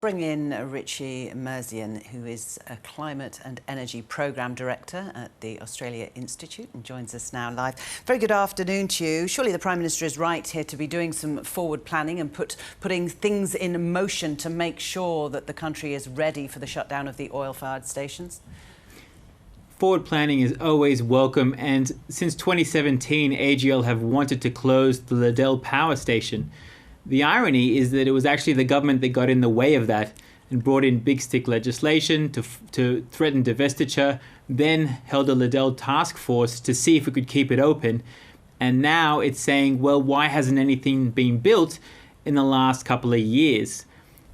Bring in Richie Merzian, who is a Climate and Energy Programme Director at the Australia Institute and joins us now live. Very good afternoon to you. Surely the Prime Minister is right here to be doing some forward planning and putting things in motion to make sure that the country is ready for the shutdown of the oil-fired stations? Forward planning is always welcome, and since 2017 AGL have wanted to close the Liddell power station. The irony is that it was actually the government that got in the way of that and brought in big stick legislation to threaten divestiture, then held a Liddell task force to see if it could keep it open. And now it's saying, well, why hasn't anything been built in the last couple of years?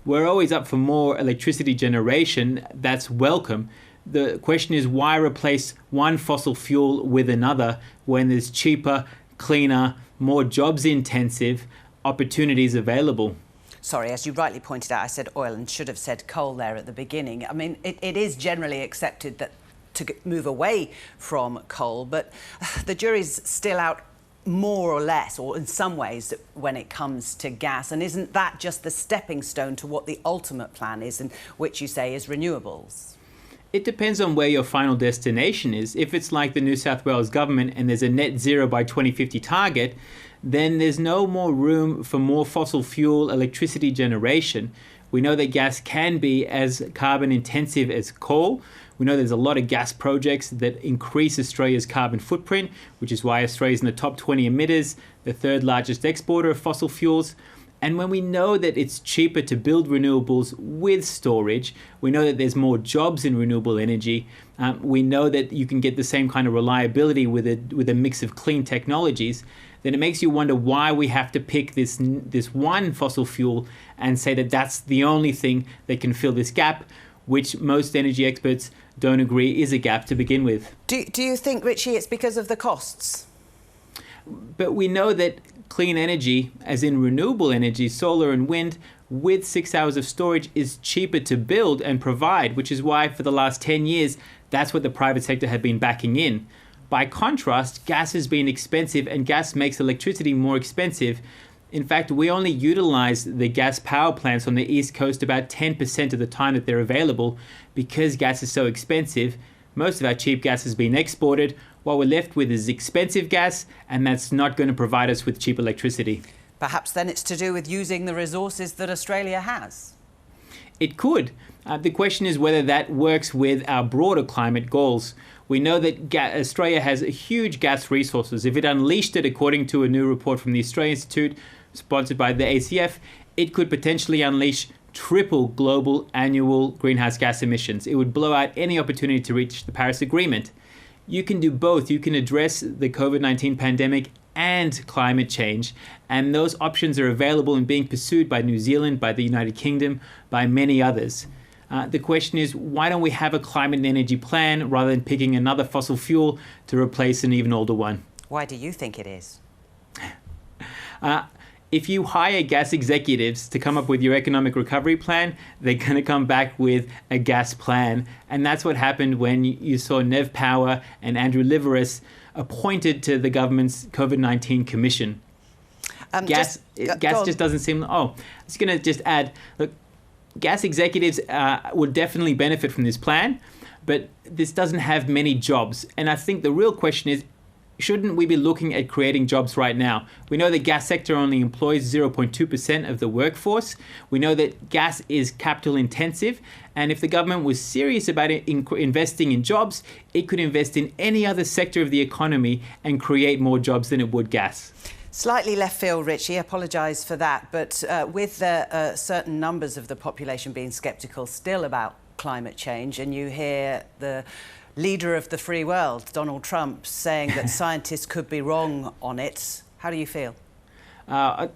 We're always up for more electricity generation. That's welcome. The question is, why replace one fossil fuel with another when there's cheaper, cleaner, more jobs intensive opportunities available? Sorry, as you rightly pointed out, I said oil and should have said coal there at the beginning. I mean, it is generally accepted that to move away from coal, but the jury's still out more or less, or in some ways, when it comes to gas. And isn't that just the stepping stone to what the ultimate plan is, and which you say is renewables? It depends on where your final destination is. If it's like the New South Wales government and there's a net zero by 2050 target, then there's no more room for more fossil fuel electricity generation. We know that gas can be as carbon intensive as coal. We know there's a lot of gas projects that increase Australia's carbon footprint, which is why Australia's in the top 20 emitters, the third largest exporter of fossil fuels. And when we know that it's cheaper to build renewables with storage, we know that there's more jobs in renewable energy. We know that you can get the same kind of reliability with a mix of clean technologies. Then it makes you wonder why we have to pick this one fossil fuel and say that that's the only thing that can fill this gap, which most energy experts don't agree is a gap to begin with. Do you think, Richie, it's because of the costs? But we know that clean energy, as in renewable energy, solar and wind, with 6 hours of storage is cheaper to build and provide, which is why for the last 10 years, that's what the private sector had been backing in. By contrast, gas has been expensive, and gas makes electricity more expensive. In fact, we only utilize the gas power plants on the East Coast about 10% of the time that they're available because gas is so expensive. Most of our cheap gas has been exported. What we're left with is expensive gas, and that's not going to provide us with cheap electricity. Perhaps then it's to do with using the resources that Australia has. It could. The question is whether that works with our broader climate goals. We know that Australia has huge gas resources. If it unleashed it, according to a new report from the Australia Institute, sponsored by the ACF, it could potentially unleash triple global annual greenhouse gas emissions. It would blow out any opportunity to reach the Paris Agreement. You can do both. You can address the COVID-19 pandemic and climate change, and those options are available and being pursued by New Zealand, by the United Kingdom, by many others. The question is, why don't we have a climate and energy plan rather than picking another fossil fuel to replace an even older one? Why do you think it is? If you hire gas executives to come up with your economic recovery plan, they're going to come back with a gas plan. And that's what happened when you saw Nev Power and Andrew Liveris appointed to the government's COVID-19 commission. Gas just doesn't seem... Oh, I was going to just add, look, gas executives would definitely benefit from this plan, but this doesn't have many jobs. And I think the real question is, shouldn't we be looking at creating jobs right now? We know the gas sector only employs 0.2% of the workforce. We know that gas is capital intensive. And if the government was serious about investing in jobs, it could invest in any other sector of the economy and create more jobs than it would gas. Slightly left field, Richie, I apologise for that. But with certain numbers of the population being sceptical still about climate change, and you hear the leader of the free world, Donald Trump, saying that scientists could be wrong on it. How do you feel? I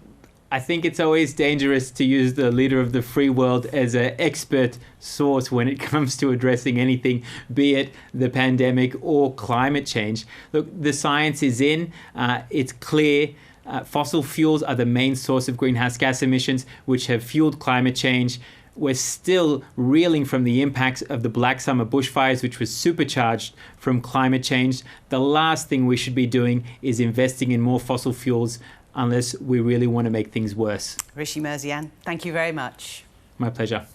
think it's always dangerous to use the leader of the free world as an expert source when it comes to addressing anything, be it the pandemic or climate change. Look, the science is in. It's clear. Fossil fuels are the main source of greenhouse gas emissions, which have fueled climate change. We're still reeling from the impacts of the Black Summer bushfires, which was supercharged from climate change. The last thing we should be doing is investing in more fossil fuels unless we really want to make things worse. Richie Merzian, thank you very much. My pleasure.